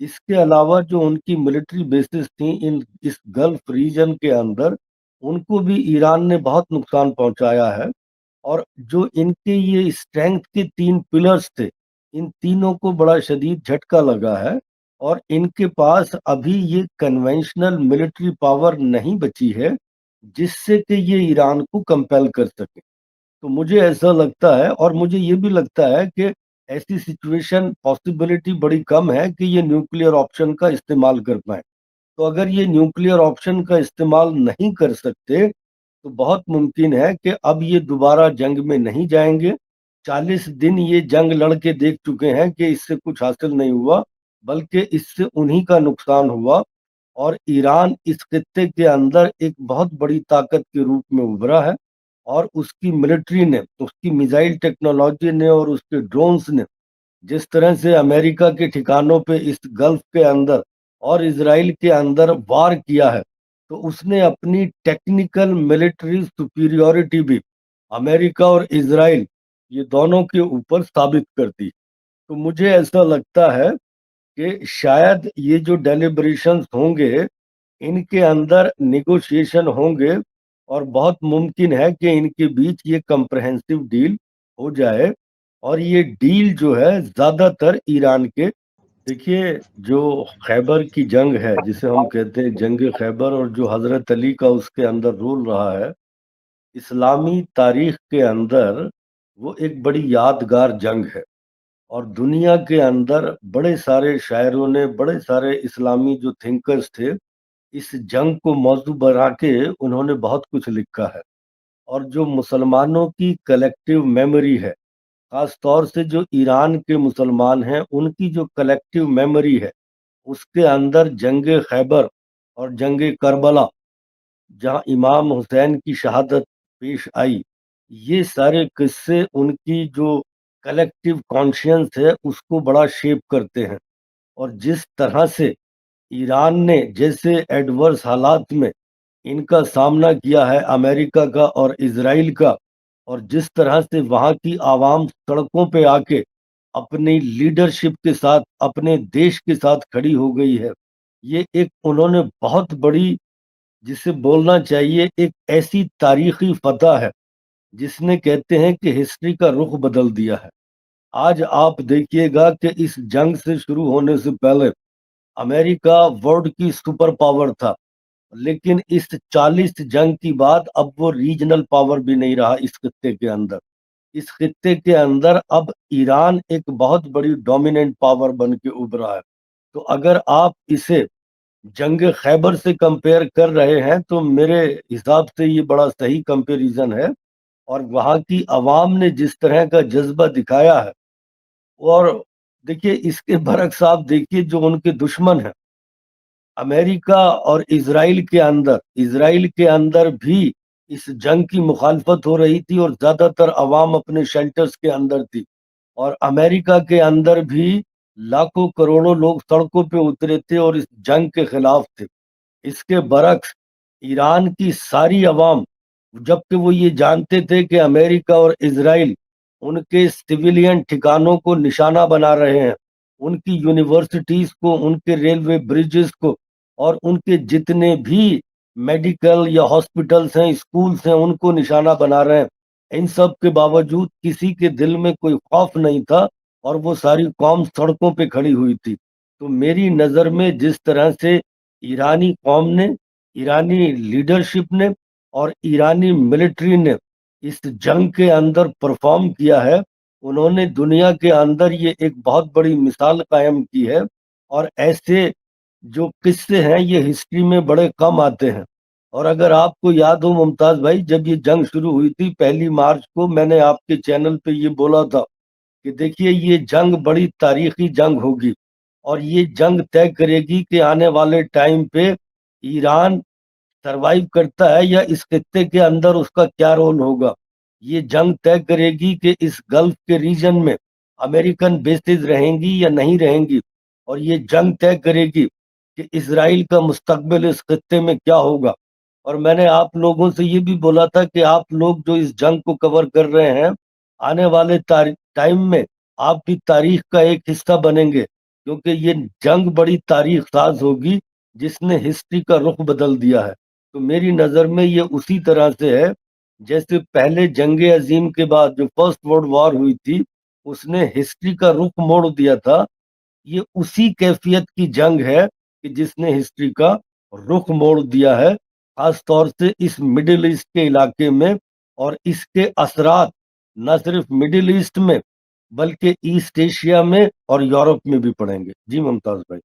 اس کے علاوہ جو ان کی ملٹری بیسز تھیں اس گلف ریجن کے اندر، ان کو بھی ایران نے بہت نقصان پہنچایا ہے۔ اور جو ان کے یہ اسٹرینتھ کے 3 پلرز تھے، ان تینوں کو بڑا شدید جھٹکا لگا ہے، اور ان کے پاس ابھی یہ کنونشنل ملٹری پاور نہیں بچی ہے جس سے کہ یہ ایران کو کمپیل کر سکے۔ تو مجھے ایسا لگتا ہے، اور مجھے یہ بھی لگتا ہے کہ ایسی سچویشن پاسبلٹی بڑی کم ہے کہ یہ نیوکلیئر آپشن کا استعمال کر پائیں۔ تو اگر یہ نیوکلیئر آپشن کا استعمال نہیں کر سکتے تو بہت ممکن ہے کہ اب یہ دوبارہ جنگ میں نہیں جائیں گے۔ 40 دن یہ جنگ لڑ کے دیکھ چکے ہیں کہ اس سے کچھ حاصل نہیں ہوا، بلکہ اس سے انہی کا نقصان ہوا، اور ایران اس خطے کے اندر ایک بہت بڑی طاقت کے روپ میں ابھرا ہے، اور اس کی ملٹری نے، اس کی میزائل ٹیکنالوجی نے اور اس کے ڈرونز نے جس طرح سے امریکہ کے ٹھکانوں پہ اس گلف کے اندر اور اسرائیل کے اندر وار کیا ہے، تو اس نے اپنی ٹیکنیکل ملٹری سپیریورٹی بھی امریکہ اور اسرائیل یہ دونوں کے اوپر ثابت کر دی۔ تو مجھے ایسا لگتا ہے کہ شاید یہ جو ڈیلیبریشنز ہوں گے ان کے اندر نیگوشیشن ہوں گے، اور بہت ممکن ہے کہ ان کے بیچ یہ کمپریہنسو ڈیل ہو جائے، اور یہ ڈیل جو ہے زیادہ تر ایران کے، دیکھیے جو خیبر کی جنگ ہے جسے ہم کہتے ہیں جنگ خیبر، اور جو حضرت علی کا اس کے اندر رول رہا ہے اسلامی تاریخ کے اندر، وہ ایک بڑی یادگار جنگ ہے، اور دنیا کے اندر بڑے سارے شاعروں نے، بڑے سارے اسلامی جو تھنکرز تھے، اس جنگ کو موضوع بنا کے انہوں نے بہت کچھ لکھا ہے۔ اور جو مسلمانوں کی کلیکٹیو میموری ہے، خاص طور سے جو ایران کے مسلمان ہیں ان کی جو کلیکٹیو میموری ہے، اس کے اندر جنگ خیبر اور جنگ کربلا جہاں امام حسین کی شہادت پیش آئی، یہ سارے قصے ان کی جو کلیکٹیو کانشینس ہے اس کو بڑا شیپ کرتے ہیں۔ اور جس طرح سے ایران نے جیسے ایڈورس حالات میں ان کا سامنا کیا ہے، امریکہ کا اور اسرائیل کا، اور جس طرح سے وہاں کی عوام سڑکوں پہ آ کے اپنی لیڈرشپ کے ساتھ اپنے دیش کے ساتھ کھڑی ہو گئی ہے، یہ ایک انہوں نے بہت بڑی، جسے بولنا چاہیے ایک ایسی تاریخی فتح ہے جس نے کہتے ہیں کہ ہسٹری کا رخ بدل دیا ہے۔ آج آپ دیکھیے گا کہ اس جنگ سے شروع ہونے سے پہلے امریکہ ورلڈ کی سپر پاور تھا، لیکن اس 40 جنگ کی بعد اب وہ ریجنل پاور بھی نہیں رہا اس خطے کے اندر۔ اس خطے کے اندر اب ایران ایک بہت بڑی ڈومیننٹ پاور بن کے ابھرا ہے۔ تو اگر آپ اسے جنگ خیبر سے کمپیئر کر رہے ہیں تو میرے حساب سے یہ بڑا صحیح کمپیریزن ہے، اور وہاں کی عوام نے جس طرح کا جذبہ دکھایا ہے، اور دیکھیے اس کے برعکس آپ دیکھیے جو ان کے دشمن ہیں امریکہ اور اسرائیل کے اندر بھی اس جنگ کی مخالفت ہو رہی تھی، اور زیادہ تر عوام اپنے شیلٹرز کے اندر تھی، اور امریکہ کے اندر بھی لاکھوں کروڑوں لوگ سڑکوں پہ اترے تھے اور اس جنگ کے خلاف تھے۔ اس کے برعکس ایران کی ساری عوام، جبکہ وہ یہ جانتے تھے کہ امریکہ اور اسرائیل ان کے سویلین ٹھکانوں کو نشانہ بنا رہے ہیں، ان کی یونیورسٹیز کو، ان کے ریلوے بریجز کو، اور ان کے جتنے بھی میڈیکل یا ہاسپٹلز ہیں، اسکولز ہیں، ان کو نشانہ بنا رہے ہیں، ان سب کے باوجود کسی کے دل میں کوئی خوف نہیں تھا، اور وہ ساری قوم سڑکوں پہ کھڑی ہوئی تھی۔ تو میری نظر میں جس طرح سے ایرانی قوم نے، ایرانی لیڈرشپ نے اور ایرانی ملٹری نے اس جنگ کے اندر پرفارم کیا ہے، انہوں نے دنیا کے اندر یہ ایک بہت بڑی مثال قائم کی ہے، اور ایسے جو قصے ہیں یہ ہسٹری میں بڑے کم آتے ہیں۔ اور اگر آپ کو یاد ہو ممتاز بھائی، جب یہ جنگ شروع ہوئی تھی 1 مارچ کو، میں نے آپ کے چینل پہ یہ بولا تھا کہ دیکھیے یہ جنگ بڑی تاریخی جنگ ہوگی، اور یہ جنگ طے کرے گی کہ آنے والے ٹائم پہ ایران سروائیو کرتا ہے یا اس خطے کے اندر اس کا کیا رول ہوگا۔ یہ جنگ طے کرے گی کہ اس گلف کے ریجن میں امریکن بیسز رہیں گی یا نہیں رہیں گی، اور یہ جنگ طے کرے گی کہ اسرائیل کا مستقبل اس خطے میں کیا ہوگا۔ اور میں نے آپ لوگوں سے یہ بھی بولا تھا کہ آپ لوگ جو اس جنگ کو کور کر رہے ہیں، آنے والے ٹائم میں آپ بھی تاریخ کا ایک حصہ بنیں گے، کیونکہ یہ جنگ بڑی تاریخ ساز ہوگی جس نے ہسٹری کا رخ بدل دیا ہے. تو میری نظر میں یہ اسی طرح سے ہے جیسے پہلے جنگ عظیم کے بعد جو فرسٹ ورلڈ وار ہوئی تھی اس نے ہسٹری کا رخ موڑ دیا تھا. یہ اسی کیفیت کی جنگ ہے کہ جس نے ہسٹری کا رخ موڑ دیا ہے، خاص طور سے اس مڈل ایسٹ کے علاقے میں. اور اس کے اثرات نہ صرف مڈل ایسٹ میں بلکہ ایسٹ ایشیا میں اور یورپ میں بھی پڑیں گے. جی ممتاز بھائی.